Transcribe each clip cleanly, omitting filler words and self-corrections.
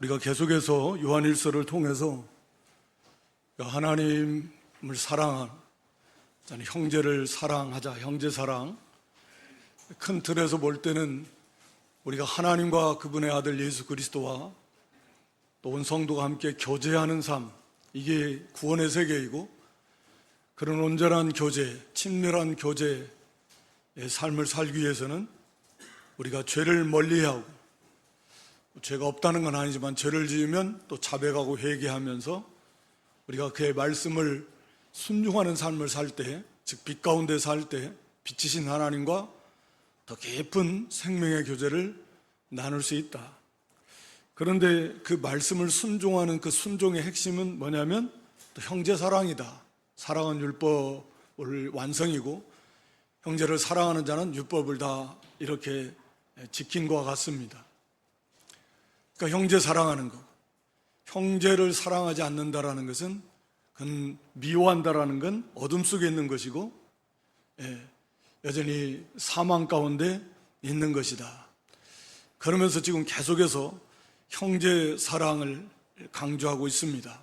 우리가 계속해서 요한일서를 통해서 하나님을 사랑한, 형제를 사랑하자, 형제사랑, 큰 틀에서 볼 때는 우리가 하나님과 그분의 아들 예수 그리스도와 또 온 성도가 함께 교제하는 삶, 이게 구원의 세계이고, 그런 온전한 교제, 친밀한 교제의 삶을 살기 위해서는 우리가 죄를 멀리하고, 죄가 없다는 건 아니지만 죄를 지으면 또 자백하고 회개하면서 우리가 그의 말씀을 순종하는 삶을 살 때, 즉 빛 가운데 살 때 빛이신 하나님과 더 깊은 생명의 교제를 나눌 수 있다. 그런데 그 말씀을 순종하는 그 순종의 핵심은 뭐냐면 또 형제 사랑이다. 사랑은 율법을 완성이고 형제를 사랑하는 자는 율법을 다 이렇게 지킨 것과 같습니다. 그러니까 형제 사랑하는 거, 형제를 사랑하지 않는다라는 것은 그건 미워한다라는 건 어둠 속에 있는 것이고 여전히 사망 가운데 있는 것이다. 그러면서 지금 계속해서 형제 사랑을 강조하고 있습니다.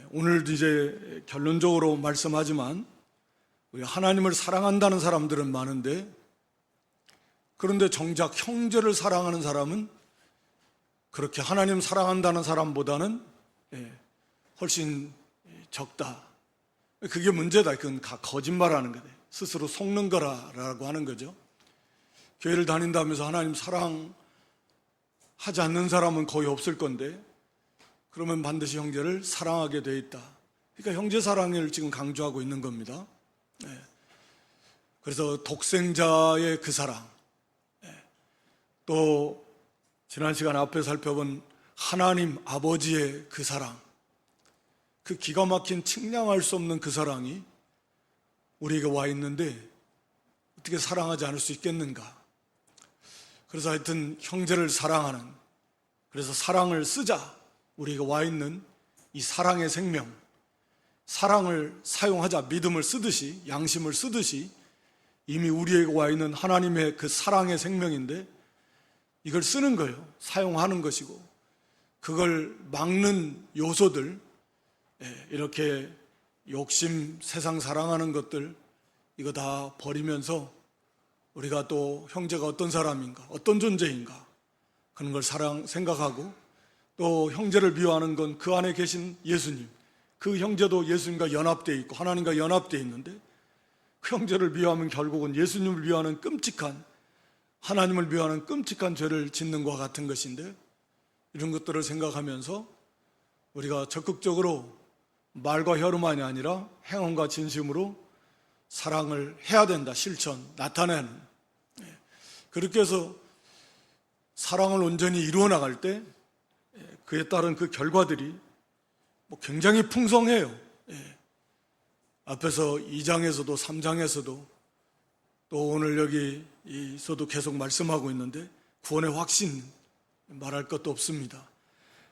오늘도 이제 결론적으로 말씀하지만 우리 하나님을 사랑한다는 사람들은 많은데, 그런데 정작 형제를 사랑하는 사람은 그렇게 하나님 사랑한다는 사람보다는 훨씬 적다. 그게 문제다. 그건 거짓말하는 거다. 스스로 속는 거라고 하는 거죠. 교회를 다닌다면서 하나님 사랑하지 않는 사람은 거의 없을 건데, 그러면 반드시 형제를 사랑하게 돼 있다. 그러니까 형제 사랑을 지금 강조하고 있는 겁니다. 그래서 독생자의 그 사랑, 또 지난 시간 앞에 살펴본 하나님 아버지의 그 사랑, 그 기가 막힌 측량할 수 없는 그 사랑이 우리에게 와 있는데 어떻게 사랑하지 않을 수 있겠는가? 그래서 하여튼 형제를 사랑하는, 그래서 사랑을 쓰자, 우리에게 와 있는 이 사랑의 생명, 사랑을 사용하자, 믿음을 쓰듯이, 양심을 쓰듯이 이미 우리에게 와 있는 하나님의 그 사랑의 생명인데 이걸 쓰는 거예요. 사용하는 것이고, 그걸 막는 요소들, 이렇게 욕심, 세상 사랑하는 것들, 이거 다 버리면서 우리가 또 형제가 어떤 사람인가, 어떤 존재인가, 그런 걸 생각하고, 또 형제를 미워하는 건 그 안에 계신 예수님, 그 형제도 예수님과 연합되어 있고 하나님과 연합되어 있는데, 그 형제를 미워하면 결국은 예수님을 미워하는 끔찍한, 하나님을 미워하는 끔찍한 죄를 짓는 것과 같은 것인데, 이런 것들을 생각하면서 우리가 적극적으로 말과 혀로만이 아니라 행함과 진심으로 사랑을 해야 된다. 실천, 나타내는. 그렇게 해서 사랑을 온전히 이루어 나갈 때 그에 따른 그 결과들이 굉장히 풍성해요. 앞에서 2장에서도 3장에서도 또 오늘 여기서도 계속 말씀하고 있는데, 구원의 확신 말할 것도 없습니다.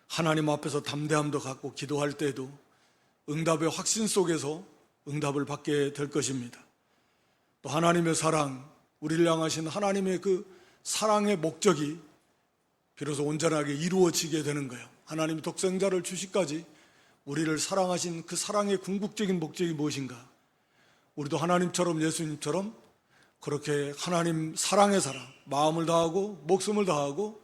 하나님 앞에서 담대함도 갖고 기도할 때도 응답의 확신 속에서 응답을 받게 될 것입니다. 또 하나님의 사랑, 우리를 향하신 하나님의 그 사랑의 목적이 비로소 온전하게 이루어지게 되는 거예요. 하나님이 독생자를 주시까지 우리를 사랑하신 그 사랑의 궁극적인 목적이 무엇인가? 우리도 하나님처럼, 예수님처럼 그렇게 하나님 사랑의 사랑, 마음을 다하고 목숨을 다하고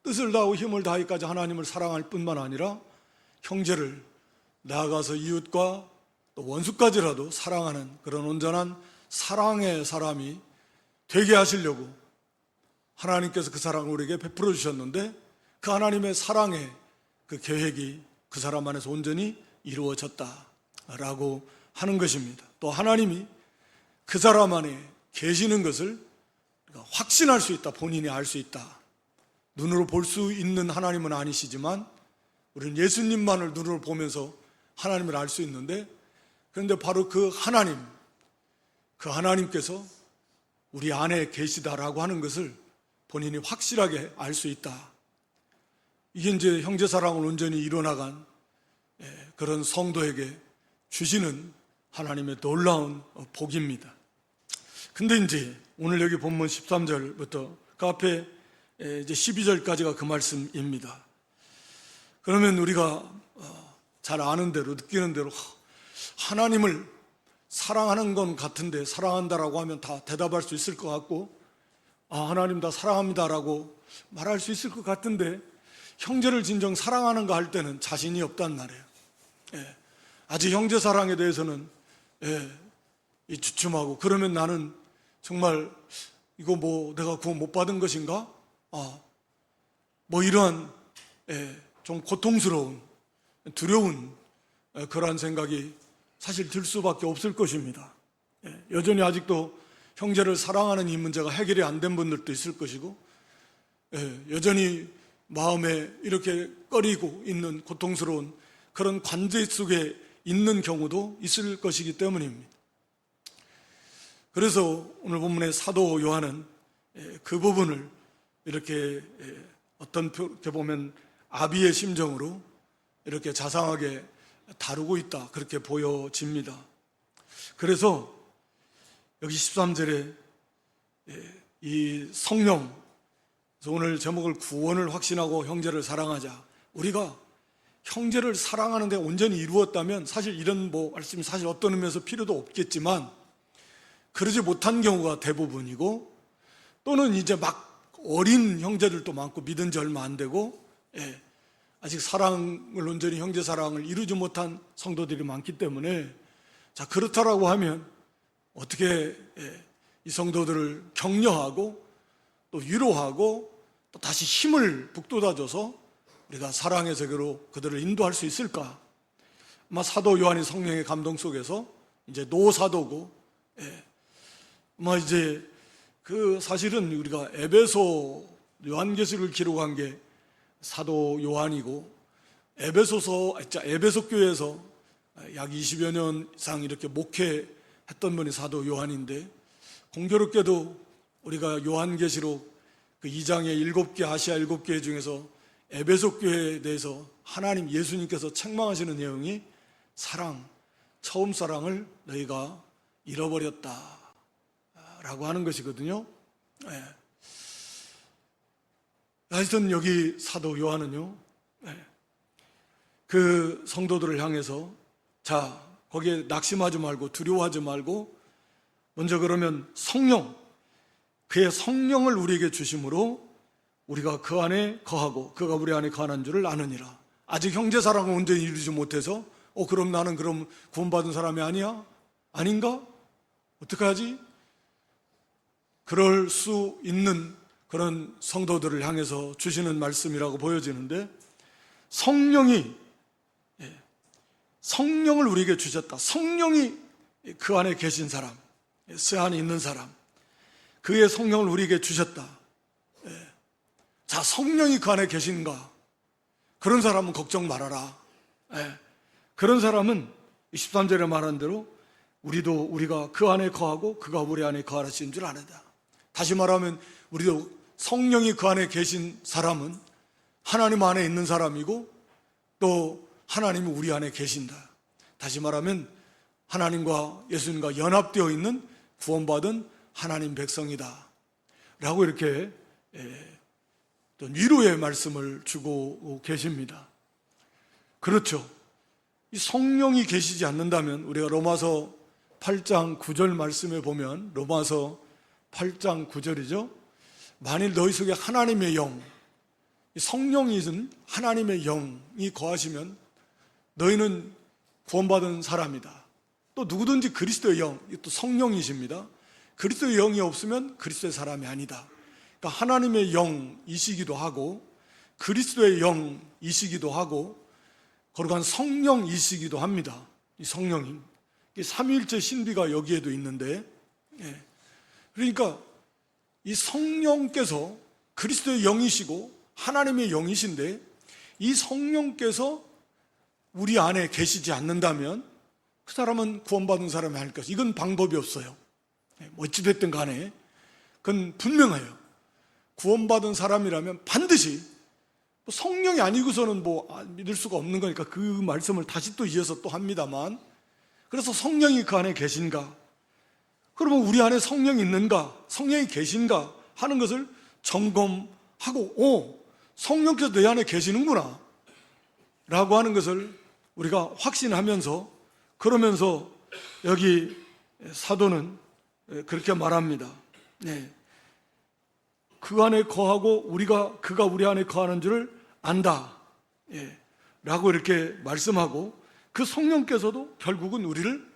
뜻을 다하고 힘을 다하기까지 하나님을 사랑할 뿐만 아니라 형제를, 나아가서 이웃과 또 원수까지라도 사랑하는 그런 온전한 사랑의 사람이 되게 하시려고 하나님께서 그 사랑을 우리에게 베풀어 주셨는데, 그 하나님의 사랑의 그 계획이 그 사람 안에서 온전히 이루어졌다라고 하는 것입니다. 또 하나님이 그 사람 안에 계시는 것을 확신할 수 있다. 본인이 알 수 있다. 눈으로 볼 수 있는 하나님은 아니시지만 우리는 예수님만을 눈으로 보면서 하나님을 알 수 있는데, 그런데 바로 그 하나님께서 우리 안에 계시다라고 하는 것을 본인이 확실하게 알 수 있다. 이게 이제 형제사랑을 온전히 이뤄나간 그런 성도에게 주시는 하나님의 놀라운 복입니다. 근데 이제 오늘 여기 본문 13절부터 그 앞에 이제 12절까지가 그 말씀입니다. 그러면 우리가 잘 아는 대로, 느끼는 대로 하나님을 사랑하는 건 같은데, 사랑한다라고 하면 다 대답할 수 있을 것 같고, 하나님 다 사랑합니다라고 말할 수 있을 것 같은데, 형제를 진정 사랑하는가 할 때는 자신이 없단 말이에요. 아직 형제 사랑에 대해서는 주춤하고, 그러면 나는 정말 이거 뭐 내가 구원 못 받은 것인가? 뭐 이러한 좀 고통스러운, 두려운 그러한 생각이 사실 들 수밖에 없을 것입니다. 여전히 아직도 형제를 사랑하는 이 문제가 해결이 안 된 분들도 있을 것이고, 여전히 마음에 이렇게 꺼리고 있는 고통스러운 그런 관제 속에 있는 경우도 있을 것이기 때문입니다. 그래서 오늘 본문의 사도 요한은 그 부분을 이렇게 어떻게 보면 아비의 심정으로 이렇게 자상하게 다루고 있다, 그렇게 보여집니다. 그래서 여기 13절에 이 성령, 그래서 오늘 제목을 구원을 확신하고 형제를 사랑하자. 우리가 형제를 사랑하는데 온전히 이루었다면 사실 이런 말씀이 사실 어떤 의미에서 필요도 없겠지만, 그러지 못한 경우가 대부분이고, 또는 이제 막 어린 형제들도 많고 믿은 지 얼마 안 되고 아직 사랑을 온전히 형제 사랑을 이루지 못한 성도들이 많기 때문에, 자, 그렇다라고 하면 어떻게 이 성도들을 격려하고 또 위로하고 또 다시 힘을 북돋아줘서 우리가 사랑의 세계로 그들을 인도할 수 있을까? 아마 사도 요한이 성령의 감동 속에서 이제 노사도고, 아마 이제 그 사실은 우리가 에베소 요한계시록을 기록한 게 사도 요한이고, 에베소 교회에서 약 20여 년 이상 이렇게 목회했던 분이 사도 요한인데, 공교롭게도 우리가 요한계시록 그 2장의 7개 아시아 7개 중에서 에베소 교회에 대해서 하나님 예수님께서 책망하시는 내용이 사랑, 처음 사랑을 너희가 잃어버렸다 라고 하는 것이거든요. 하여튼 여기 사도 요한은요, 그 성도들을 향해서, 자, 거기에 낙심하지 말고 두려워하지 말고, 먼저 그러면 성령, 그의 성령을 우리에게 주심으로 우리가 그 안에 거하고 그가 우리 안에 거하는 줄을 아느니라. 아직 형제 사랑을 온전히 이루지 못해서 그럼 나는 구원받은 사람이 아니야? 아닌가? 어떡하지? 그럴 수 있는 그런 성도들을 향해서 주시는 말씀이라고 보여지는데, 성령을 우리에게 주셨다. 성령이 그 안에 계신 사람, 그 안에 있는 사람, 그의 성령을 우리에게 주셨다. 자, 성령이 그 안에 계신가? 그런 사람은 걱정 말아라. 그런 사람은 13절에 말한 대로 우리가 그 안에 거하고 그가 우리 안에 거하시는 줄 아는다. 다시 말하면 우리도 성령이 그 안에 계신 사람은 하나님 안에 있는 사람이고, 또 하나님이 우리 안에 계신다. 다시 말하면 하나님과 예수님과 연합되어 있는 구원받은 하나님 백성이다 라고 이렇게 또 위로의 말씀을 주고 계십니다. 그렇죠. 이 성령이 계시지 않는다면, 우리가 로마서 8장 9절 말씀에 보면, 로마서 8장 9절이죠. 만일 너희 속에 하나님의 영, 성령이신 하나님의 영이 거하시면 너희는 구원받은 사람이다. 또 누구든지 그리스도의 영, 또 성령이십니다. 그리스도의 영이 없으면 그리스도의 사람이 아니다. 그러니까 하나님의 영이시기도 하고 그리스도의 영이시기도 하고 거룩한 성령이시기도 합니다. 이 성령이 삼위일체 신비가 여기에도 있는데, 그러니까 이 성령께서 그리스도의 영이시고 하나님의 영이신데, 이 성령께서 우리 안에 계시지 않는다면 그 사람은 구원받은 사람이 아닐 것이다. 이건 방법이 없어요. 어찌됐든 간에 그건 분명해요. 구원받은 사람이라면 반드시 성령이 아니고서는 믿을 수가 없는 거니까 그 말씀을 다시 또 이어서 또 합니다만, 그래서 성령이 그 안에 계신가? 그러면 우리 안에 성령이 있는가? 성령이 계신가? 하는 것을 점검하고, 성령께서 내 안에 계시는구나. 라고 하는 것을 우리가 확신하면서, 그러면서 여기 사도는 그렇게 말합니다. 네. 그 안에 거하고 그가 우리 안에 거하는 줄을 안다, 라고 이렇게 말씀하고, 그 성령께서도 결국은 우리를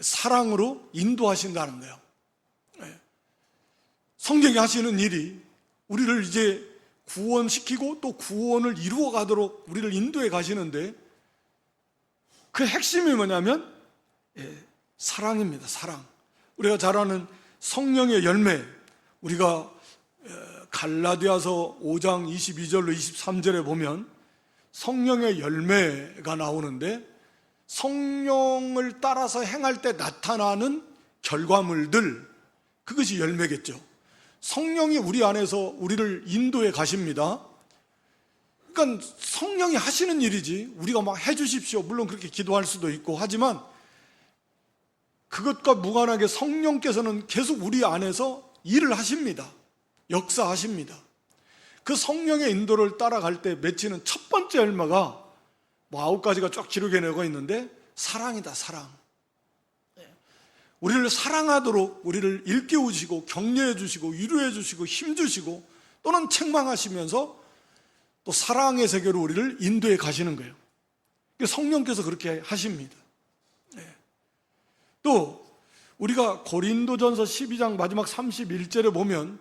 사랑으로 인도하신다는 거예요. 성령이 하시는 일이 우리를 이제 구원시키고 또 구원을 이루어 가도록 우리를 인도해 가시는데, 그 핵심이 뭐냐면 사랑입니다. 사랑. 우리가 잘 아는 성령의 열매, 우리가 갈라디아서 5장 22절로 23절에 보면 성령의 열매가 나오는데, 성령을 따라서 행할 때 나타나는 결과물들, 그것이 열매겠죠. 성령이 우리 안에서 우리를 인도해 가십니다. 그러니까 성령이 하시는 일이지 우리가 막 해주십시오, 물론 그렇게 기도할 수도 있고 하지만, 그것과 무관하게 성령께서는 계속 우리 안에서 일을 하십니다. 역사하십니다. 그 성령의 인도를 따라갈 때 맺히는 첫 번째 열매가 뭐 9가지가 쫙 기록해 내고 있는데, 사랑이다. 사랑. 우리를 사랑하도록 우리를 일깨우시고 격려해 주시고 위로해 주시고 힘 주시고 또는 책망하시면서 또 사랑의 세계로 우리를 인도해 가시는 거예요. 성령께서 그렇게 하십니다. 또 우리가 고린도전서 12장 마지막 31절에 보면,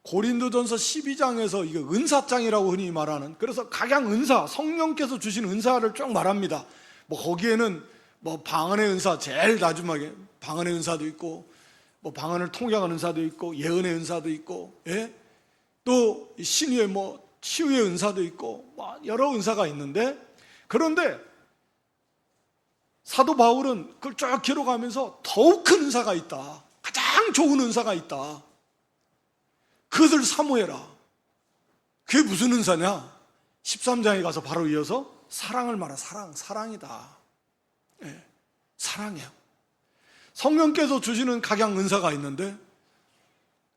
고린도전서 12장에서 이게 은사장이라고 흔히 말하는, 그래서 각양 은사, 성령께서 주신 은사를 쭉 말합니다. 뭐 거기에는 뭐 방언의 은사, 제일 나중에 방언의 은사도 있고, 뭐 방언을 통역하는 은사도 있고, 예언의 은사도 있고, 또 신유의 뭐 치유의 은사도 있고, 뭐 여러 은사가 있는데, 그런데 사도 바울은 그걸 쭉 기록하면서 더욱 큰 은사가 있다, 가장 좋은 은사가 있다, 그것을 사모해라. 그게 무슨 은사냐? 13장에 가서 바로 이어서 사랑을 말하. 사랑이다. 사랑이에요. 성령께서 주시는 각양 은사가 있는데,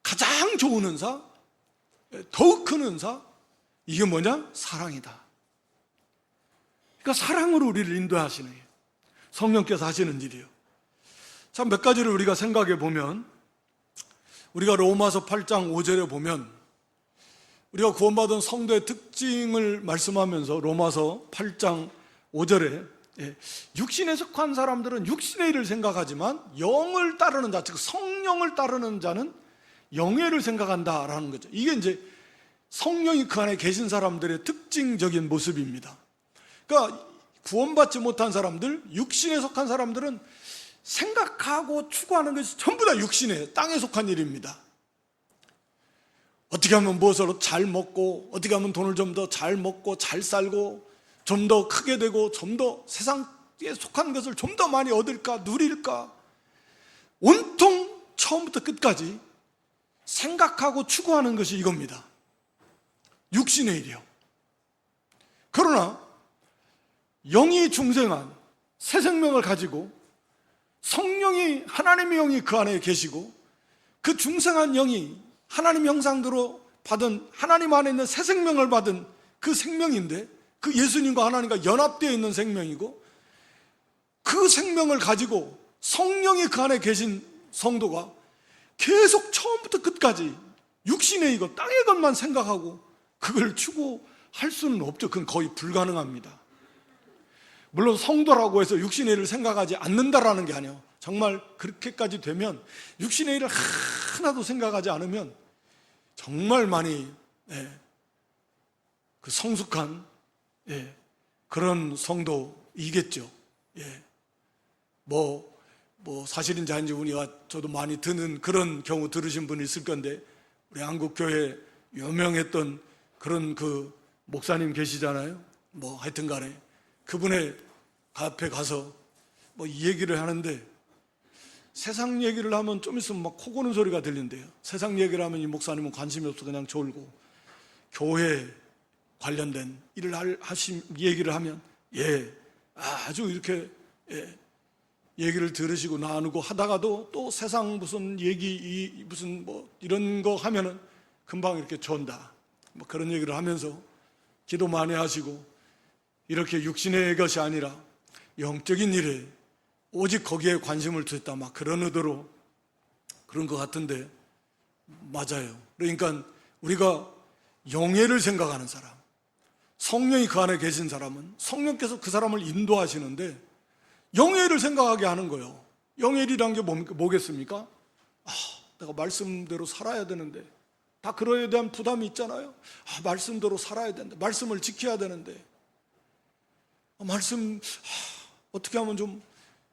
가장 좋은 은사, 더욱 큰 은사, 이게 뭐냐? 사랑이다. 그러니까 사랑으로 우리를 인도하시는 거예요. 성령께서 하시는 일이에요. 참 몇 가지를 우리가 생각해 보면, 우리가 로마서 8장 5절에 보면, 우리가 구원받은 성도의 특징을 말씀하면서 로마서 8장 5절에 육신에 속한 사람들은 육신의 일을 생각하지만 영을 따르는 자, 즉 성령을 따르는 자는 영예를 생각한다라는 거죠. 이게 이제 성령이 그 안에 계신 사람들의 특징적인 모습입니다. 그러니까 구원받지 못한 사람들, 육신에 속한 사람들은 생각하고 추구하는 것이 전부 다 육신에, 땅에 속한 일입니다. 어떻게 하면 무엇으로 잘 먹고, 어떻게 하면 돈을 좀 더 잘 먹고 잘 살고 좀 더 크게 되고 좀 더 세상에 속한 것을 좀 더 많이 얻을까, 누릴까, 온통 처음부터 끝까지 생각하고 추구하는 것이 이겁니다. 육신의 일이요. 그러나 영이 중생한 새 생명을 가지고 성령이, 하나님의 영이 그 안에 계시고, 그 중생한 영이 하나님 형상대로 받은, 하나님 안에 있는 새 생명을 받은 그 생명인데, 그 예수님과 하나님과 연합되어 있는 생명이고, 그 생명을 가지고 성령이 그 안에 계신 성도가 계속 처음부터 끝까지 육신의 이것, 땅의 것만 생각하고 그걸 추구할 수는 없죠. 그건 거의 불가능합니다. 물론 성도라고 해서 육신의 일을 생각하지 않는다라는 게 아니에요. 정말 그렇게까지 되면, 육신의 일을 하나도 생각하지 않으면 정말 많이 그 성숙한 그런 성도이겠죠. 뭐 사실인지 아닌지 우리가 저도 많이 듣는 그런 경우 들으신 분이 있을 건데, 우리 한국교회 유명했던 그런 그 목사님 계시잖아요. 뭐 하여튼 간에 그분의 앞에 가서 뭐 이 얘기를 하는데, 세상 얘기를 하면 좀 있으면 막 코 고는 소리가 들린대요. 세상 얘기를 하면 이 목사님은 관심이 없어 그냥 졸고, 교회 관련된 일을 얘기를 하면 아주 이렇게 얘기를 들으시고 나누고 하다가도 또 세상 무슨 얘기, 무슨 뭐 이런 거 하면은 금방 이렇게 존다, 뭐 그런 얘기를 하면서 기도 많이 하시고, 이렇게 육신의 것이 아니라 영적인 일에 오직 거기에 관심을 두었다, 막 그런 의도로 그런 것 같은데 맞아요. 그러니까 우리가 영예를 생각하는 사람, 성령이 그 안에 계신 사람은 성령께서 그 사람을 인도하시는데 영예를 생각하게 하는 거예요. 영예이란 게 뭐겠습니까? 내가 말씀대로 살아야 되는데, 다 그거에 대한 부담이 있잖아요. 말씀대로 살아야 되는데, 말씀을 지켜야 되는데, 어떻게 하면 좀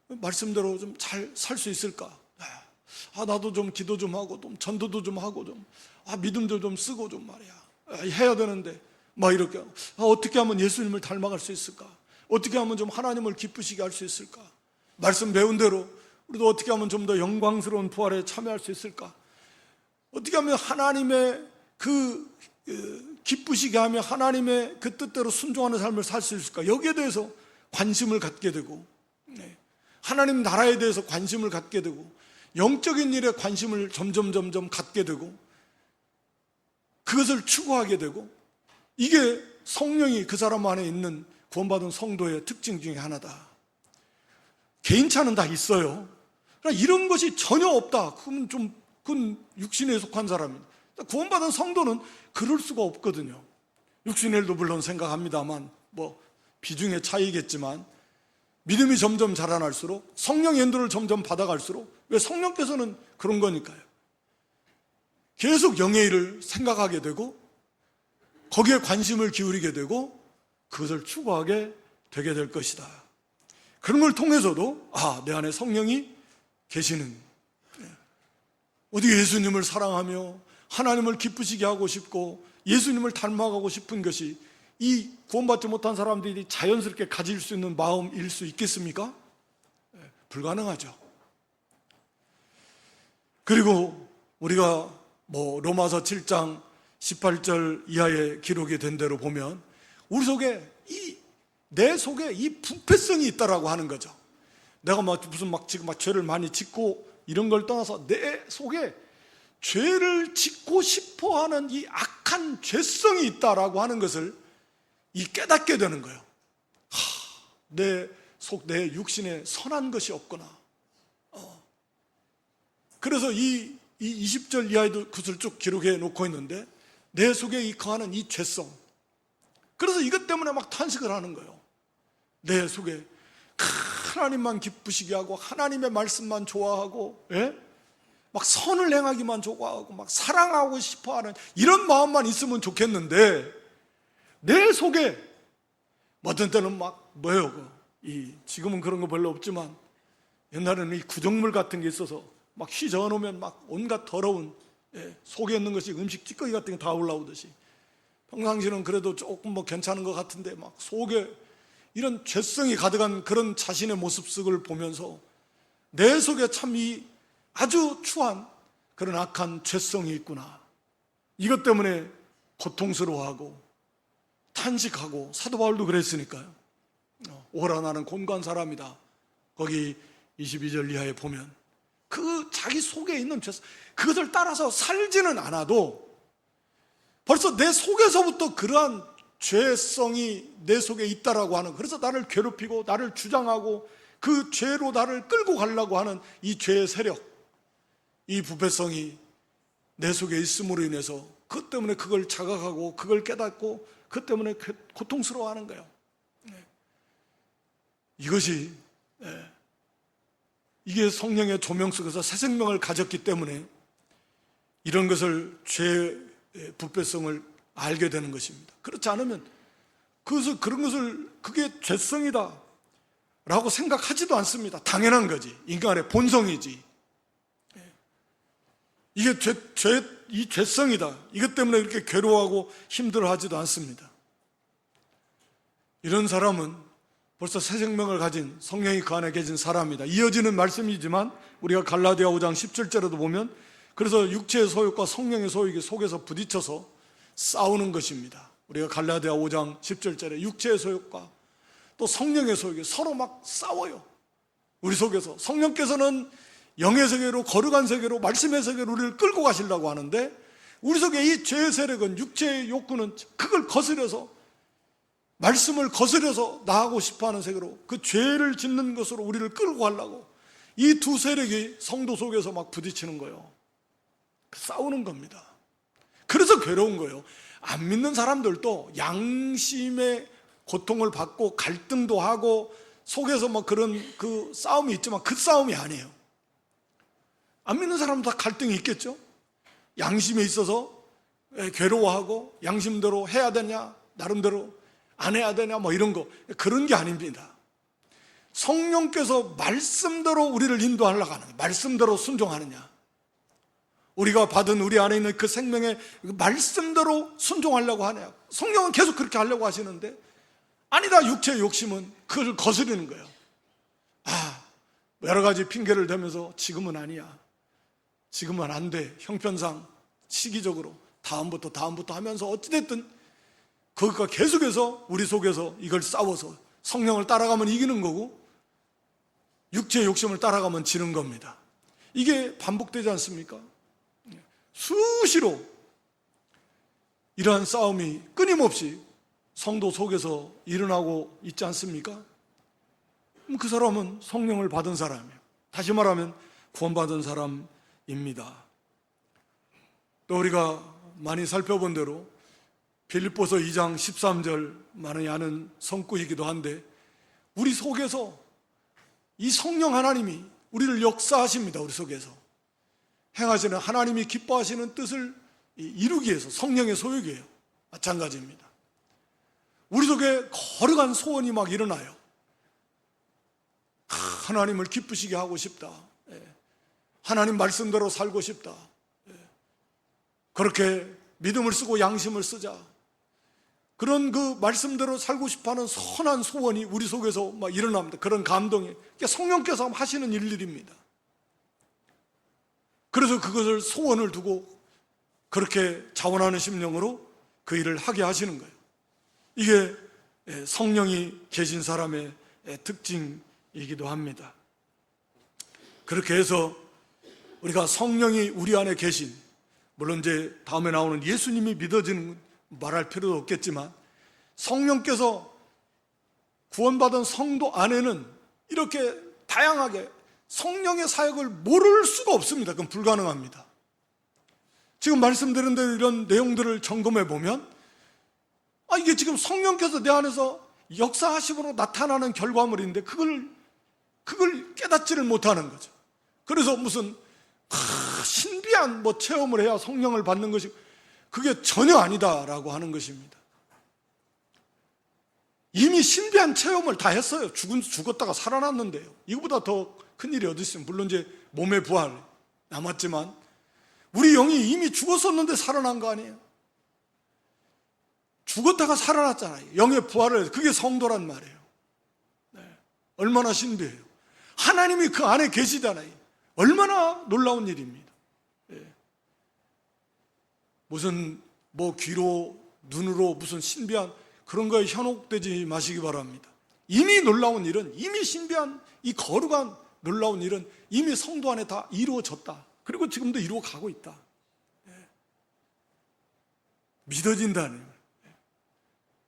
말씀대로 좀 잘 살 수 있을까? 나도 좀 기도 좀 하고, 좀 전도도 좀 하고, 믿음도 좀 쓰고 좀 말이야. 해야 되는데, 이렇게. 어떻게 하면 예수님을 닮아갈 수 있을까? 어떻게 하면 좀 하나님을 기쁘시게 할 수 있을까? 말씀 배운 대로 우리도 어떻게 하면 좀 더 영광스러운 부활에 참여할 수 있을까? 어떻게 하면 하나님의 기쁘시게 하며 하나님의 그 뜻대로 순종하는 삶을 살 수 있을까? 여기에 대해서 관심을 갖게 되고, 하나님 나라에 대해서 관심을 갖게 되고, 영적인 일에 관심을 점점 갖게 되고, 그것을 추구하게 되고, 이게 성령이 그 사람 안에 있는 구원받은 성도의 특징 중에 하나다. 개인차는 다 있어요. 그러나 이런 것이 전혀 없다. 그건 육신에 속한 사람입니다. 구원받은 성도는 그럴 수가 없거든요. 육신의 일도 물론 생각합니다만, 비중의 차이겠지만, 믿음이 점점 자라날수록, 성령의 인도를 점점 받아갈수록, 왜 성령께서는 그런 거니까요. 계속 영의 일을 생각하게 되고, 거기에 관심을 기울이게 되고, 그것을 추구하게 되게 될 것이다. 그런 걸 통해서도 내 안에 성령이 계시는, 어디 예수님을 사랑하며 하나님을 기쁘시게 하고 싶고 예수님을 닮아가고 싶은 것이 이 구원받지 못한 사람들이 자연스럽게 가질 수 있는 마음일 수 있겠습니까? 불가능하죠. 그리고 우리가 로마서 7장 18절 이하의 기록이 된 대로 보면 우리 속에 내 속에 이 부패성이 있다라고 하는 거죠. 내가 지금 죄를 많이 짓고 이런 걸 떠나서 내 속에 죄를 짓고 싶어 하는 이 악한 죄성이 있다라고 하는 것을 깨닫게 되는 거예요. 내 육신에 선한 것이 없구나. 그래서 이 20절 이하에도 그것을 쭉 기록해 놓고 있는데, 내 속에 거하는 이 죄성, 그래서 이것 때문에 막 탄식을 하는 거예요. 내 속에 하나님만 기쁘시게 하고 하나님의 말씀만 좋아하고, 막 선을 행하기만 좋아하고 막 사랑하고 싶어하는 이런 마음만 있으면 좋겠는데, 내 속에 어떤 때는 지금은 그런 거 별로 없지만 옛날에는 이 구정물 같은 게 있어서 막 휘저어 놓으면 막 온갖 더러운, 속에 있는 것이 음식 찌꺼기 같은 게 다 올라오듯이, 평상시는 그래도 조금 괜찮은 것 같은데 막 속에 이런 죄성이 가득한 그런 자신의 모습을 보면서 내 속에 참 아주 추한 그런 악한 죄성이 있구나. 이것 때문에 고통스러워하고 탄식하고, 사도 바울도 그랬으니까요. 오라 나는 곤고한 사람이다. 거기 22절 이하에 보면 자기 속에 있는 죄성, 그것을 따라서 살지는 않아도 벌써 내 속에서부터 그러한 죄성이 내 속에 있다라고 하는, 그래서 나를 괴롭히고 나를 주장하고 그 죄로 나를 끌고 가려고 하는 이 죄의 세력, 이 부패성이 내 속에 있음으로 인해서 그것 때문에 그걸 자각하고 그걸 깨닫고 그것 때문에 고통스러워하는 거예요. 이게 성령의 조명 속에서 새 생명을 가졌기 때문에 이런 것을, 죄의 부패성을 알게 되는 것입니다. 그렇지 않으면 그런 것을 그게 죄성이다 라고 생각하지도 않습니다. 당연한 거지. 인간의 본성이지. 이게 이 죄성이다. 이것 때문에 이렇게 괴로워하고 힘들어하지도 않습니다. 이런 사람은 벌써 새 생명을 가진, 성령이 그 안에 계신 사람이다. 이어지는 말씀이지만 우리가 갈라디아 5장 17절에도 보면, 그래서 육체의 소욕과 성령의 소욕이 속에서 부딪혀서 싸우는 것입니다. 우리가 갈라디아 5장 10절에 육체의 소욕과 또 성령의 소욕이 서로 막 싸워요. 우리 속에서 성령께서는 영의 세계로, 거룩한 세계로, 말씀의 세계로 우리를 끌고 가시려고 하는데, 우리 속에 이 죄의 세력은, 육체의 욕구는 그걸 거스려서 말씀을 거스려서 나가고 싶어하는 세계로, 그 죄를 짓는 것으로 우리를 끌고 가려고 이 두 세력이 성도 속에서 막 부딪히는 거예요. 싸우는 겁니다. 그래서 괴로운 거예요. 안 믿는 사람들도 양심의 고통을 받고 갈등도 하고 속에서 뭐 그런 그 싸움이 있지만 그 싸움이 아니에요. 안 믿는 사람도 다 갈등이 있겠죠. 양심에 있어서 괴로워하고 양심대로 해야 되냐 나름대로 안 해야 되냐 뭐 이런 거, 그런 게 아닙니다. 성령께서 말씀대로 우리를 인도하려고 하는 거예요. 말씀대로 순종하느냐, 우리가 받은 우리 안에 있는 그 생명의 말씀대로 순종하려고 하냐. 성령은 계속 그렇게 하려고 하시는데 아니다, 육체의 욕심은 그걸 거스르는 거예요. 여러 가지 핑계를 대면서 지금은 아니야, 지금은 안 돼, 형편상 시기적으로 다음부터 하면서 어찌됐든 그것과 계속해서 우리 속에서 이걸 싸워서 성령을 따라가면 이기는 거고 육체의 욕심을 따라가면 지는 겁니다. 이게 반복되지 않습니까? 수시로 이러한 싸움이 끊임없이 성도 속에서 일어나고 있지 않습니까? 그 사람은 성령을 받은 사람이에요. 다시 말하면 구원받은 사람입니다. 또 우리가 많이 살펴본 대로 빌립보서 2장 13절, 많이 아는 성구이기도 한데 우리 속에서 이 성령 하나님이 우리를 역사하십니다. 우리 속에서 행하시는 하나님이 기뻐하시는 뜻을 이루기 위해서 성령의 소욕이에요. 마찬가지입니다. 우리 속에 거룩한 소원이 막 일어나요. 하나님을 기쁘시게 하고 싶다, 하나님 말씀대로 살고 싶다, 그렇게 믿음을 쓰고 양심을 쓰자, 그런 그 말씀대로 살고 싶어하는 선한 소원이 우리 속에서 막 일어납니다. 그런 감동이 성령께서 하시는 일들입니다. 그래서 그것을 소원을 두고 그렇게 자원하는 심령으로 그 일을 하게 하시는 거예요. 이게 성령이 계신 사람의 특징이기도 합니다. 그렇게 해서 우리가 성령이 우리 안에 계신, 물론 이제 다음에 나오는 예수님이 믿어지는 말할 필요도 없겠지만 성령께서 구원받은 성도 안에는 이렇게 다양하게 성령의 사역을 모를 수가 없습니다. 그건 불가능합니다. 지금 말씀드린 대로 이런 내용들을 점검해 보면 이게 지금 성령께서 내 안에서 역사하심으로 나타나는 결과물인데 그걸 깨닫지를 못하는 거죠. 그래서 무슨 신비한 체험을 해야 성령을 받는 것이, 그게 전혀 아니다라고 하는 것입니다. 이미 신비한 체험을 다 했어요. 죽었다가 살아났는데요. 이거보다 더 큰일이 어디 있습니까? 물론 이제 몸의 부활 남았지만 우리 영이 이미 죽었었는데 살아난 거 아니에요? 죽었다가 살아났잖아요. 영의 부활을 해서. 그게 성도란 말이에요. 얼마나 신비해요. 하나님이 그 안에 계시잖아요. 얼마나 놀라운 일입니다. 무슨 귀로 눈으로 무슨 신비한 그런 거에 현혹되지 마시기 바랍니다. 이미 놀라운 일은, 이미 신비한 이 거룩한 놀라운 일은 이미 성도 안에 다 이루어졌다. 그리고 지금도 이루어 가고 있다. 믿어진다는 거예요.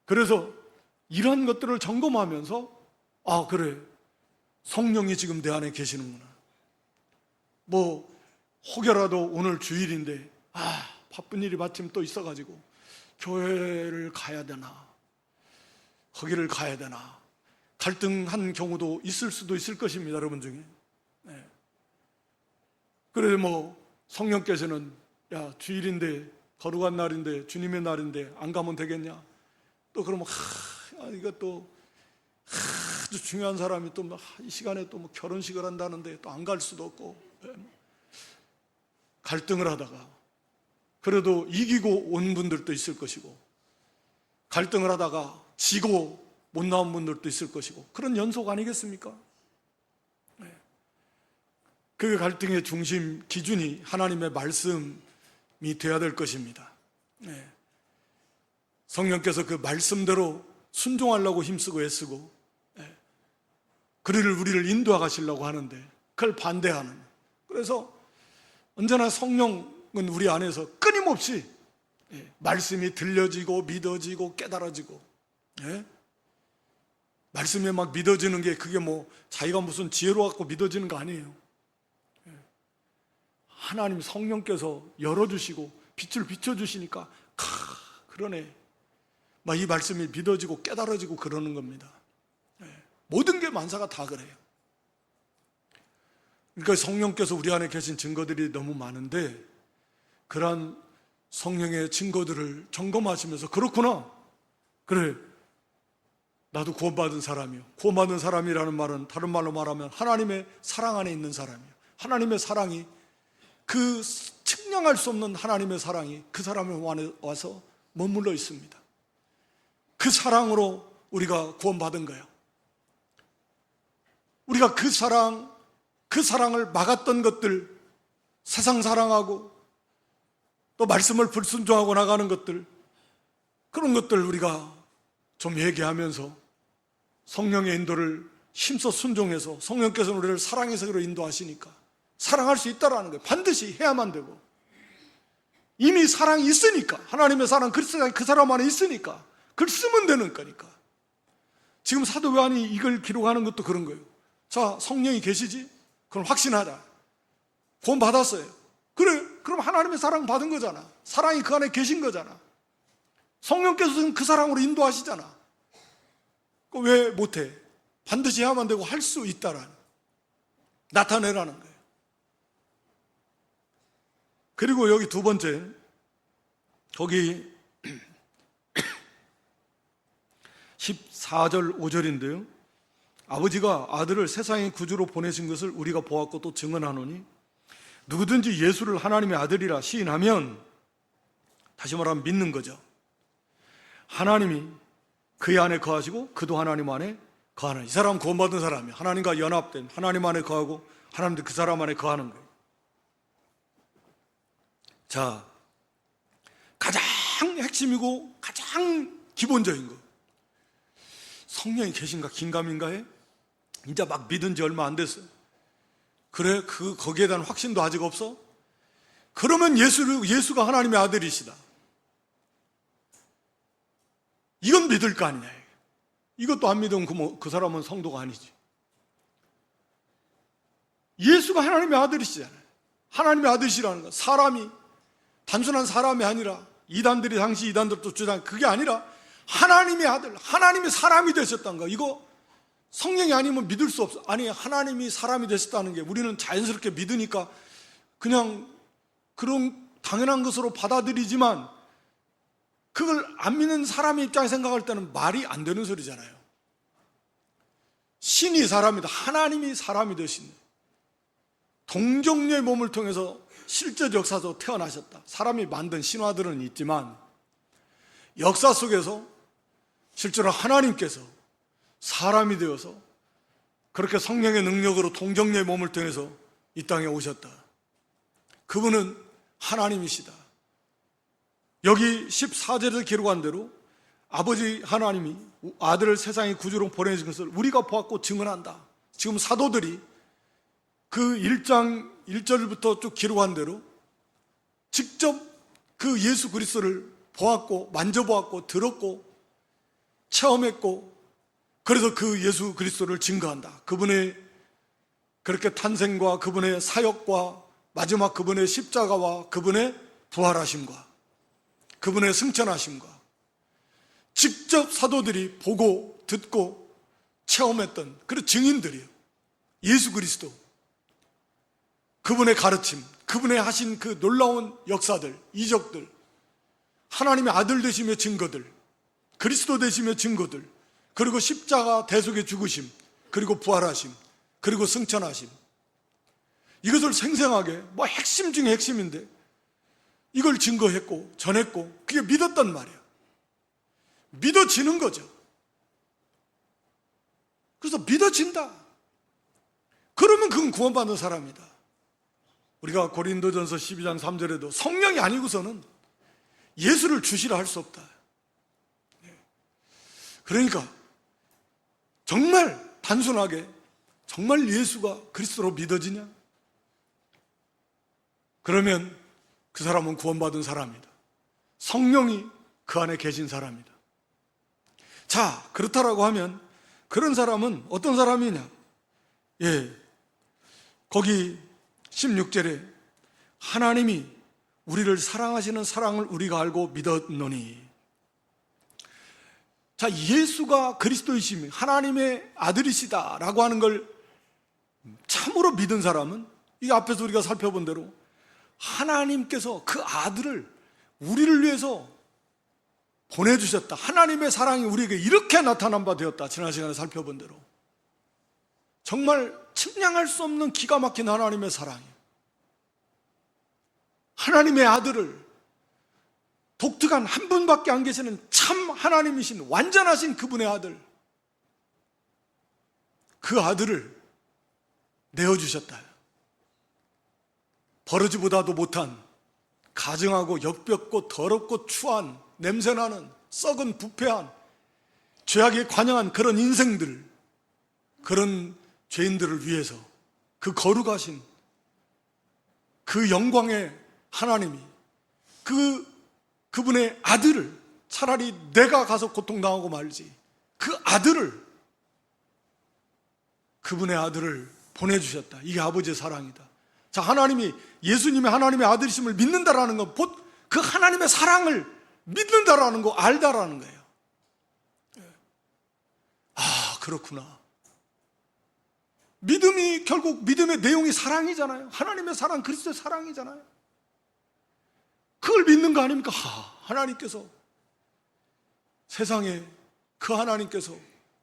그래서 이런 것들을 점검하면서 그래, 성령이 지금 내 안에 계시는구나. 혹여라도 오늘 주일인데 바쁜 일이 마침 또 있어가지고 교회를 가야 되나, 거기를 가야 되나, 갈등한 경우도 있을 수도 있을 것입니다. 여러분 중에. 그래서 성령께서는 주일인데, 거룩한 날인데, 주님의 날인데 안 가면 되겠냐, 또 그러면 이것도 아주 중요한 사람이 또 이 시간에 또 결혼식을 한다는데 또 안 갈 수도 없고, 갈등을 하다가 그래도 이기고 온 분들도 있을 것이고, 갈등을 하다가 지고 못 나온 분들도 있을 것이고, 그런 연속 아니겠습니까? 그 갈등의 중심 기준이 하나님의 말씀이 되어야 될 것입니다. 성령께서 그 말씀대로 순종하려고 힘쓰고 애쓰고 우리를 인도하시려고 하는데 그걸 반대하는, 그래서 언제나 성령은 우리 안에서 끊임없이 말씀이 들려지고 믿어지고 깨달아지고 말씀에 막 믿어지는 게 그게 뭐 자기가 무슨 지혜로 갖고 믿어지는 거 아니에요. 하나님 성령께서 열어주시고 빛을 비춰주시니까 그러네, 막 이 말씀이 믿어지고 깨달아지고 그러는 겁니다. 모든 게 만사가 다 그래요. 그러니까 성령께서 우리 안에 계신 증거들이 너무 많은데, 그러한 성령의 증거들을 점검하시면서 그렇구나, 그래, 나도 구원받은 사람이요. 구원받은 사람이라는 말은 다른 말로 말하면 하나님의 사랑 안에 있는 사람이요. 하나님의 사랑이, 그 측량할 수 없는 하나님의 사랑이 그 사람 안에 와서 머물러 있습니다. 그 사랑으로 우리가 구원받은 거예요. 우리가 그 사랑을 막았던 것들, 세상 사랑하고 또 말씀을 불순종하고 나가는 것들, 그런 것들 우리가 좀 얘기하면서 성령의 인도를 힘써 순종해서, 성령께서 우리를 사랑해서 그로 인도하시니까 사랑할 수 있다라는 거예요. 반드시 해야만 되고, 이미 사랑이 있으니까, 하나님의 사랑, 그리스도가 그 사람 안에 있으니까 그걸 쓰면 되는 거니까. 지금 사도 요한이 이걸 기록하는 것도 그런 거예요. 자, 성령이 계시지? 그럼 확신하자. 구원 받았어요. 그래, 그럼 하나님의 사랑 받은 거잖아. 사랑이 그 안에 계신 거잖아. 성령께서 그 사랑으로 인도하시잖아. 왜 못해? 반드시 해야만 되고 할 수 있다라는, 나타내라는 거예요. 그리고 여기 두 번째, 거기 14절 5절인데요 아버지가 아들을 세상의 구주로 보내신 것을 우리가 보았고 또 증언하노니, 누구든지 예수를 하나님의 아들이라 시인하면, 다시 말하면 믿는 거죠. 하나님이 그의 안에 거하시고 그도 하나님 안에 거하는, 이 사람은 구원받은 사람이에요. 하나님과 연합된, 하나님 안에 거하고 하나님도 그 사람 안에 거하는 거예요. 자, 가장 핵심이고 가장 기본적인 거, 성령이 계신가 긴가민가해? 이제 막 믿은 지 얼마 안 됐어요. 그래, 거기에 대한 확신도 아직 없어? 그러면 예수가 하나님의 아들이시다, 이건 믿을 거 아니냐. 이것도 안 믿으면 그 사람은 성도가 아니지. 예수가 하나님의 아들이시잖아요. 하나님의 아들이시라는 건, 사람이 단순한 사람이 아니라, 이단들이 당시 이단들도 주장, 그게 아니라 하나님의 아들, 하나님이 사람이 되셨다는 거. 이거 성령이 아니면 믿을 수 없어. 아니, 하나님이 사람이 되셨다는 게 우리는 자연스럽게 믿으니까 그냥 그런 당연한 것으로 받아들이지만, 그걸 안 믿는 사람의 입장에 생각할 때는 말이 안 되는 소리잖아요. 신이 사람이다, 하나님이 사람이 되신, 동정녀의 몸을 통해서 실제 역사적으로 태어나셨다. 사람이 만든 신화들은 있지만 역사 속에서 실제로 하나님께서 사람이 되어서 그렇게 성령의 능력으로 동정녀의 몸을 통해서 이 땅에 오셨다. 그분은 하나님이시다. 여기 14절에서 기록한 대로 아버지 하나님이 아들을 세상의 구주로 보내신 것을 우리가 보았고 증언한다. 지금 사도들이 그 1장 1절부터 쭉 기록한 대로 직접 그 예수 그리스도를 보았고 만져보았고 들었고 체험했고, 그래서 그 예수 그리스도를 증거한다. 그분의 그렇게 탄생과 그분의 사역과 마지막 그분의 십자가와 그분의 부활하심과 그분의 승천하심과 직접 사도들이 보고 듣고 체험했던 그런 증인들이에요. 예수 그리스도, 그분의 가르침, 그분의 하신 그 놀라운 역사들, 이적들, 하나님의 아들 되심의 증거들, 그리스도 되심의 증거들, 그리고 십자가 대속의 죽으심, 그리고 부활하심, 그리고 승천하심, 이것을 생생하게, 핵심 중에 핵심인데 이걸 증거했고 전했고, 그게 믿었단 말이에요. 믿어지는 거죠. 그래서 믿어진다, 그러면 그건 구원받는 사람이다. 우리가 고린도전서 12장 3절에도 성령이 아니고서는 예수를 주시라 할 수 없다. 그러니까 정말 단순하게 정말 예수가 그리스도로 믿어지냐? 그러면 그 사람은 구원받은 사람이다. 성령이 그 안에 계신 사람이다. 자, 그렇다라고 하면 그런 사람은 어떤 사람이냐? 거기 16절에 하나님이 우리를 사랑하시는 사랑을 우리가 알고 믿었노니. 자, 예수가 그리스도이심이 하나님의 아들이시다라고 하는 걸 참으로 믿은 사람은, 이 앞에서 우리가 살펴본 대로 하나님께서 그 아들을 우리를 위해서 보내주셨다. 하나님의 사랑이 우리에게 이렇게 나타난 바 되었다. 지난 시간에 살펴본 대로 정말 측량할 수 없는 기가 막힌 하나님의 사랑이에요. 하나님의 아들을, 독특한 한 분밖에 안 계시는 참 하나님이신 완전하신 그분의 아들, 그 아들을 내어주셨다. 버러지보다도 못한, 가증하고 역겹고 더럽고 추한, 냄새나는, 썩은 부패한, 죄악에 관영한 그런 인생들, 그런 죄인들을 위해서 그 거룩하신 그 영광의 하나님이 그분의 아들을, 차라리 내가 가서 고통당하고 말지, 그분의 아들을 보내주셨다. 이게 아버지의 사랑이다. 자, 하나님이, 예수님이 하나님의 아들이심을 믿는다라는 건 곧 그 하나님의 사랑을 믿는다라는 거, 알다라는 거예요. 아, 그렇구나. 믿음이, 결국 믿음의 내용이 사랑이잖아요. 하나님의 사랑, 그리스도의 사랑이잖아요. 그걸 믿는 거 아닙니까? 하나님께서, 세상에 그 하나님께서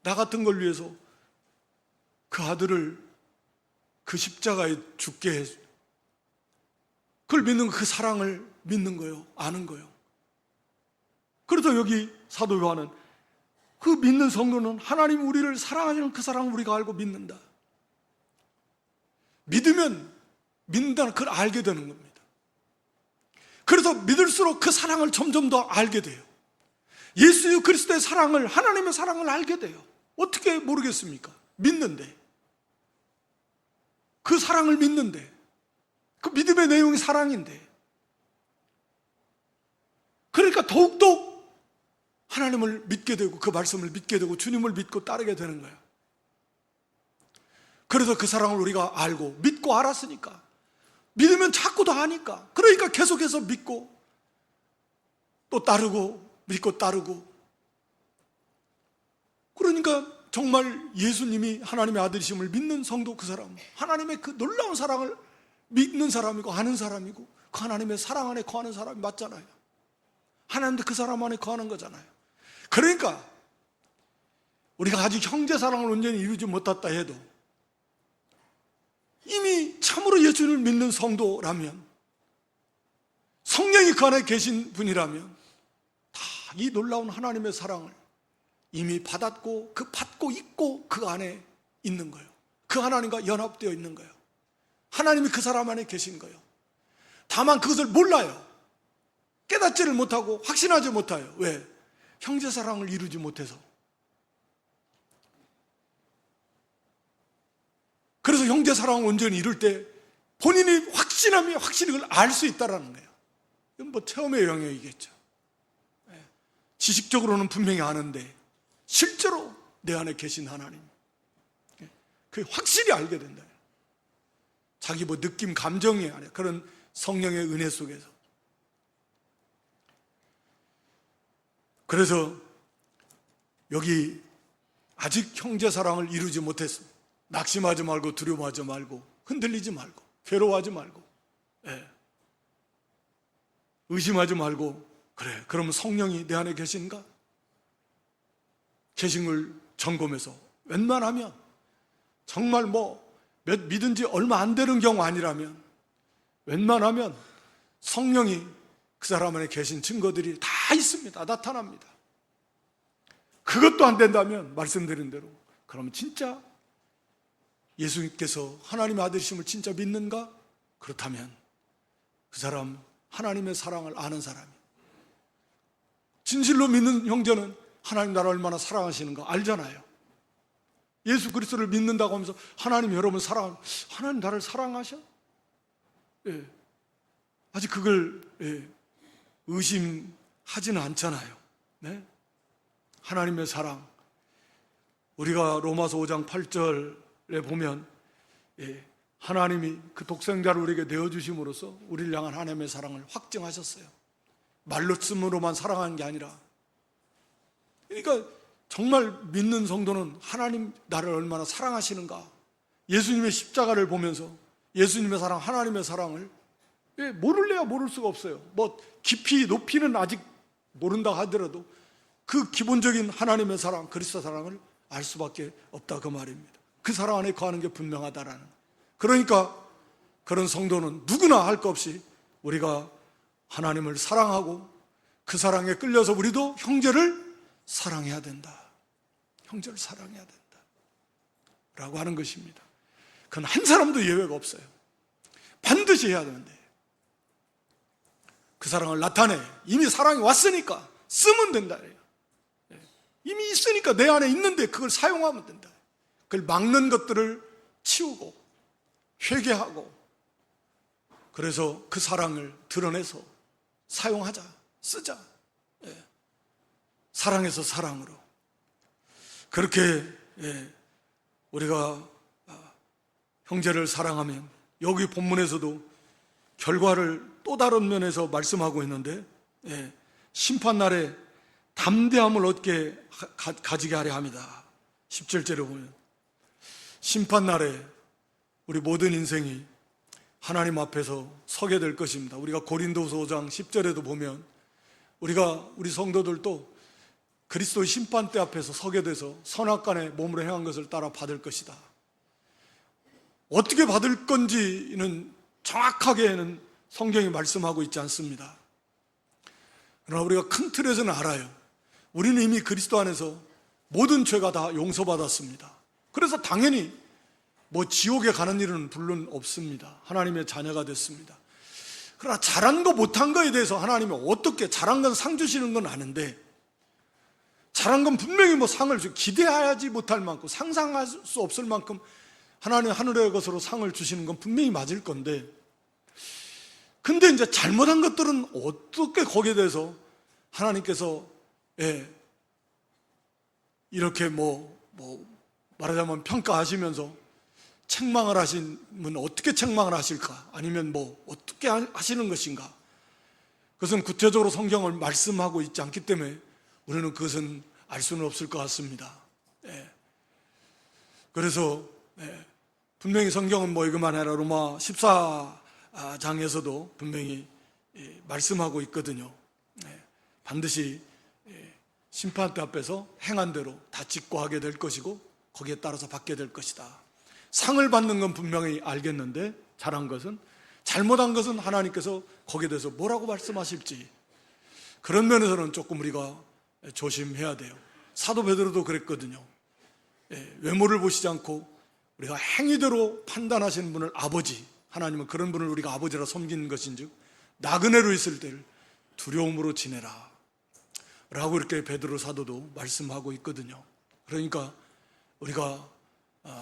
나 같은 걸 위해서 그 아들을 그 십자가에 죽게 해, 그걸 믿는 거, 그 사랑을 믿는 거예요. 아는 거예요. 그래서 여기 사도 요한은 그 믿는 성도는 하나님 우리를 사랑하시는 그 사랑을 우리가 알고 믿는다. 믿으면 믿는다는 그걸 알게 되는 겁니다. 그래서 믿을수록 그 사랑을 점점 더 알게 돼요. 예수 그리스도의 사랑을, 하나님의 사랑을 알게 돼요. 어떻게 모르겠습니까? 믿는데, 그 사랑을 믿는데, 그 믿음의 내용이 사랑인데, 그러니까 더욱더 하나님을 믿게 되고 그 말씀을 믿게 되고 주님을 믿고 따르게 되는 거예요. 그래서 그 사랑을 우리가 알고 믿고 알았으니까, 믿으면 자꾸 더 아니까, 그러니까 계속해서 믿고 또 따르고 믿고 따르고, 그러니까 정말 예수님이 하나님의 아들이심을 믿는 성도, 그 사람, 하나님의 그 놀라운 사랑을 믿는 사람이고 아는 사람이고 그 하나님의 사랑 안에 거하는 사람이 맞잖아요. 하나님도 그 사람 안에 거하는 거잖아요. 그러니까 우리가 아직 형제 사랑을 온전히 이루지 못했다 해도 이미 참으로 예수님을 믿는 성도라면, 성령이 그 안에 계신 분이라면 다 이 놀라운 하나님의 사랑을 이미 받았고, 그 받고 있고 그 안에 있는 거예요. 그 하나님과 연합되어 있는 거예요. 하나님이 그 사람 안에 계신 거예요. 다만 그것을 몰라요. 깨닫지를 못하고 확신하지 못해요. 왜? 형제 사랑을 이루지 못해서. 그래서 형제 사랑을 온전히 이룰 때 본인이 확신하며 확실히 그걸 알 수 있다는 거예요. 이건 뭐 체험의 영역이겠죠. 지식적으로는 분명히 아는데 실제로 내 안에 계신 하나님, 그게 확실히 알게 된다. 자기 뭐 느낌, 감정이 아니라 그런 성령의 은혜 속에서. 그래서 여기 아직 형제 사랑을 이루지 못했습니다. 낙심하지 말고 두려워하지 말고 흔들리지 말고 괴로워하지 말고, 의심하지 말고, 그래, 그러면 성령이 내 안에 계신가? 계신 걸 점검해서 웬만하면, 정말 뭐 믿은 지 얼마 안 되는 경우 아니라면 웬만하면 성령이 그 사람 안에 계신 증거들이 다 있습니다. 나타납니다. 그것도 안 된다면 말씀드린 대로, 그러면 진짜 예수님께서 하나님의 아들이심을 진짜 믿는가? 그렇다면 그 사람 하나님의 사랑을 아는 사람이, 진실로 믿는 형제는 하나님 나를 얼마나 사랑하시는가 알잖아요. 예수 그리스도를 믿는다고 하면서 하나님 여러분 하나님 나를 사랑하셔? 아직 그걸 의심하지는 않잖아요. 네? 하나님의 사랑, 우리가 로마서 5장 8절에 보면 하나님이 그 독생자를 우리에게 내어주심으로써 우리를 향한 하나님의 사랑을 확증하셨어요. 말로씀으로만 사랑하는 게 아니라, 그러니까 정말 믿는 성도는 하나님 나를 얼마나 사랑하시는가, 예수님의 십자가를 보면서 예수님의 사랑, 하나님의 사랑을 모를래야 모를 수가 없어요. 뭐 깊이 높이는 아직 모른다 하더라도 그 기본적인 하나님의 사랑, 그리스도 사랑을 알 수밖에 없다, 그 말입니다. 그 사랑 안에 거하는 게 분명하다라는. 그러니까 그런 성도는 누구나 할 것 없이 우리가 하나님을 사랑하고 그 사랑에 끌려서 우리도 형제를 사랑해야 된다. 형제를 사랑해야 된다 라고 하는 것입니다. 그건 한 사람도 예외가 없어요. 반드시 해야 되는데, 그 사랑을 나타내. 이미 사랑이 왔으니까 쓰면 된다. 이미 있으니까 내 안에 있는데 그걸 사용하면 된다. 그걸 막는 것들을 치우고 회개하고, 그래서 그 사랑을 드러내서 사용하자, 쓰자. 사랑에서 사랑으로. 그렇게 우리가 형제를 사랑하면, 여기 본문에서도 결과를 또 다른 면에서 말씀하고 있는데, 심판날에 담대함을 얻게 가지게 하려 합니다. 17절에 보면 심판날에 우리 모든 인생이 하나님 앞에서 서게 될 것입니다. 우리가 고린도서 5장 10절에도 보면 우리 성도들도 그리스도의 심판대 앞에서 서게 돼서 선악간에 몸으로 행한 것을 따라 받을 것이다. 어떻게 받을 건지는 정확하게는 성경이 말씀하고 있지 않습니다. 그러나 우리가 큰 틀에서는 알아요. 우리는 이미 그리스도 안에서 모든 죄가 다 용서받았습니다. 그래서 당연히 지옥에 가는 일은 물론 없습니다. 하나님의 자녀가 됐습니다. 그러나 잘한 거 못한 거에 대해서 하나님이 어떻게, 잘한 건 상 주시는 건 아는데, 잘한 건 분명히 상을 기대하지 못할 만큼, 상상할 수 없을 만큼 하나님 하늘의 것으로 상을 주시는 건 분명히 맞을 건데, 근데 이제 잘못한 것들은 어떻게 거기에 대해서 하나님께서 이렇게 말하자면 평가하시면서 책망을 하시면 어떻게 책망을 하실까? 아니면 어떻게 하시는 것인가? 그것은 구체적으로 성경을 말씀하고 있지 않기 때문에 우리는 그것은 알 수는 없을 것 같습니다. 그래서 분명히 성경은 이것만 아니라 로마 14장에서도 분명히 말씀하고 있거든요. 반드시 심판대 앞에서 행한 대로 다 직고하게 될 것이고 거기에 따라서 받게 될 것이다. 상을 받는 건 분명히 알겠는데, 잘한 것은, 잘못한 것은 하나님께서 거기에 대해서 뭐라고 말씀하실지, 그런 면에서는 조금 우리가 조심해야 돼요. 사도 베드로도 그랬거든요. 외모를 보시지 않고 우리가 행위대로 판단하시는 분을 아버지, 하나님은 그런 분을 우리가 아버지라 섬기는 것인즉 나그네로 있을 때를 두려움으로 지내라 라고 이렇게 베드로 사도도 말씀하고 있거든요. 그러니까 우리가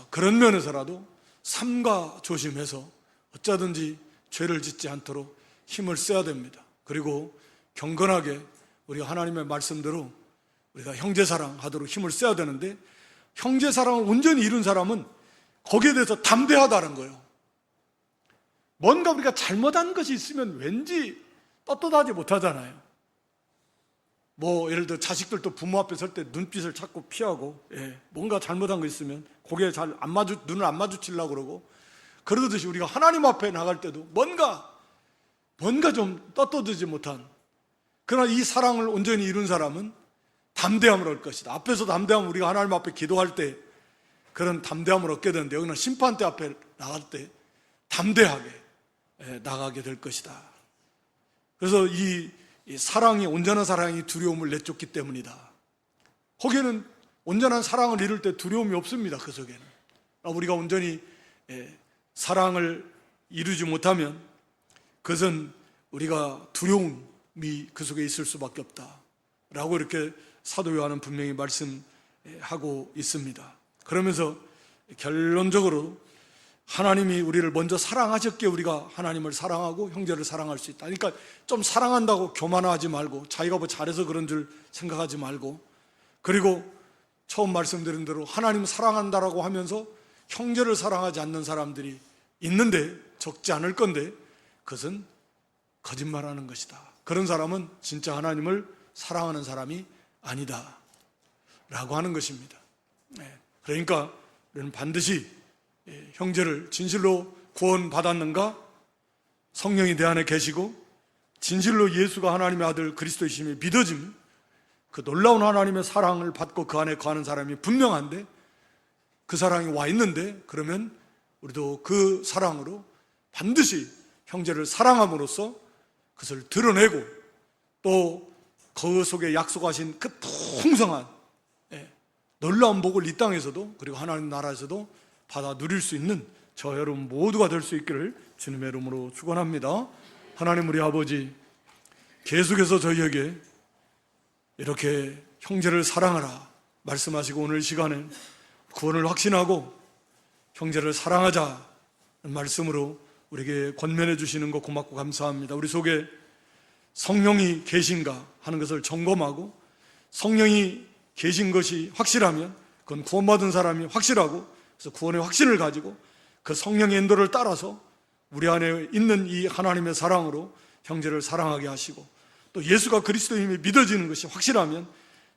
그런 면에서라도 삼가 조심해서 어쩌든지 죄를 짓지 않도록 힘을 써야 됩니다. 그리고 경건하게 우리가 하나님의 말씀대로 우리가 형제사랑하도록 힘을 써야 되는데, 형제사랑을 온전히 이룬 사람은 거기에 대해서 담대하다는 거예요. 뭔가 우리가 잘못한 것이 있으면 왠지 떳떳하지 못하잖아요. 예를 들어 자식들도 부모 앞에 설 때 눈빛을 자꾸 피하고, 뭔가 잘못한 거 있으면 고개 잘 눈을 안 마주치려고 그러고, 그러듯이 우리가 하나님 앞에 나갈 때도 뭔가 좀 떳떳하지 못한, 그러나 이 사랑을 온전히 이룬 사람은 담대함을 얻을 것이다. 앞에서 담대함을, 우리가 하나님 앞에 기도할 때 그런 담대함을 얻게 되는데, 여기는 심판대 앞에 나갈 때 담대하게 나가게 될 것이다. 그래서 이 사랑이, 온전한 사랑이 두려움을 내쫓기 때문이다. 거기에는 온전한 사랑을 이룰 때 두려움이 없습니다. 그 속에는. 우리가 온전히 사랑을 이루지 못하면 그것은 우리가 두려움이 그 속에 있을 수밖에 없다 라고 이렇게 사도 요한은 분명히 말씀하고 있습니다. 그러면서 결론적으로 하나님이 우리를 먼저 사랑하셨기에 우리가 하나님을 사랑하고 형제를 사랑할 수 있다. 그러니까 좀 사랑한다고 교만하지 말고, 자기가 잘해서 그런 줄 생각하지 말고, 그리고 처음 말씀드린 대로 하나님 사랑한다라고 하면서 형제를 사랑하지 않는 사람들이 있는데 적지 않을 건데 그것은 거짓말하는 것이다. 그런 사람은 진짜 하나님을 사랑하는 사람이 아니다 라고 하는 것입니다. 그러니까 우리는 반드시 형제를 진실로 구원받았는가? 성령이 내 안에 계시고 진실로 예수가 하나님의 아들 그리스도이심이 믿어짐, 그 놀라운 하나님의 사랑을 받고 그 안에 거하는 사람이 분명한데, 그 사랑이 와 있는데, 그러면 우리도 그 사랑으로 반드시 형제를 사랑함으로써 그것을 드러내고 또 그 속에 약속하신 그 풍성한 놀라운 복을 이 땅에서도 그리고 하나님 나라에서도 받아 누릴 수 있는 저 여러분 모두가 될 수 있기를 주님의 이름으로 축원합니다. 하나님 우리 아버지, 계속해서 저희에게 이렇게 형제를 사랑하라 말씀하시고 오늘 시간에 구원을 확신하고 형제를 사랑하자는 말씀으로 우리에게 권면해 주시는 거 고맙고 감사합니다. 우리 속에 성령이 계신가 하는 것을 점검하고, 성령이 계신 것이 확실하면 그건 구원받은 사람이 확실하고, 그래서 구원의 확신을 가지고 그 성령의 인도를 따라서 우리 안에 있는 이 하나님의 사랑으로 형제를 사랑하게 하시고, 또 예수가 그리스도임이 믿어지는 것이 확실하면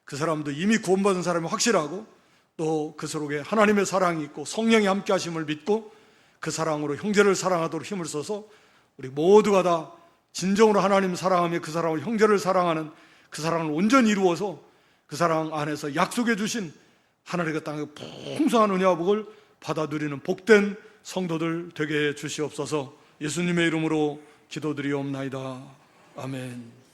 그 사람도 이미 구원받은 사람이 확실하고 또 그 속에 하나님의 사랑이 있고 성령이 함께 하심을 믿고 그 사랑으로 형제를 사랑하도록 힘을 써서 우리 모두가 다 진정으로 하나님 사랑하며 그 사랑을 형제를 사랑하는 그 사랑을 온전히 이루어서 그 사랑 안에서 약속해 주신 하나님의 땅의 풍성한 은혜와 복을 받아 누리는 복된 성도들 되게 해 주시옵소서. 예수님의 이름으로 기도드리옵나이다. 아멘.